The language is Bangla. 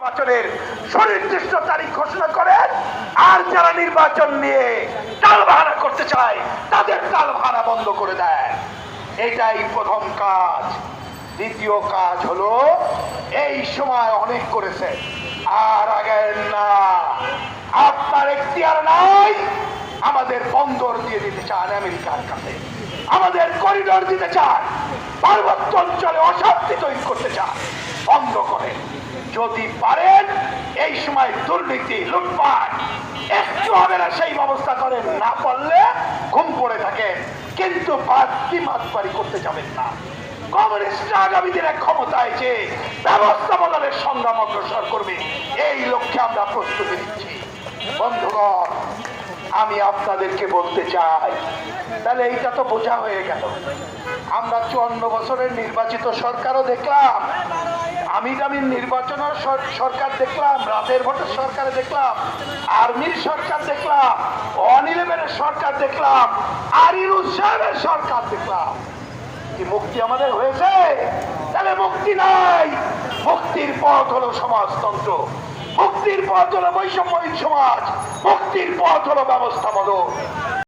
নির্বাচনের সুনির্দিষ্ট তারিখ ঘোষণা করেন, আর যারা নির্বাচন নিয়ে টালবাহানা করতে চায় তাদের টালবাহানা বন্ধ করে দেন। এটাই প্রথম কাজ। দ্বিতীয় কাজ হলো, এই সময় অনেক করেছে, আর আগের না। আপনার এখতিয়ার নাই। আমাদের বন্দর দিয়ে দিতে চান আমেরিকার কাছে, আমাদের করিডোর দিতে চান, পার্বত্য অঞ্চলে অশান্তি তৈরি করতে চান, বন্ধ করেন। যদি পারেন এই সময় দুর্নীতি, লুটপাট একটু হবে না সেই ব্যবস্থা করেন। না পারলে ঘুম পড়ে থাকেন, কিন্তু বাড়তি মাতবাড়ি করতে যাবেন না। কমিউনিস্টরা আগামী দিনে ক্ষমতায় যে ব্যবস্থা বদলের সংগ্রাম অগ্রসর করবে, এই লক্ষ্যে আমরা প্রস্তুতি নিচ্ছি। বন্ধুগণ, আমি আপনাদেরকে বলতে চাই, তাহলে এইটা তো বোঝা হয়ে গেল। আমরা 54 বছরের নির্বাচিত সরকারও দেখলাম, আমি দামির নির্বাচন সরকার দেখলাম, রাতের ভোটের সরকারে দেখলাম, আর্মির সরকার দেখলাম, অনিলেমের সরকার দেখলাম, আরিরুল সাহেবের সরকার দেখলাম। কি মুক্তি আমাদের হয়েছে? তাহলে মুক্তি নাই। মুক্তির পথ হলো সমাজতন্ত্র, মুক্তির পথ হলো বৈষম্যহীন সমাজ, মুক্তির পথ হলো ব্যবস্থা বদল।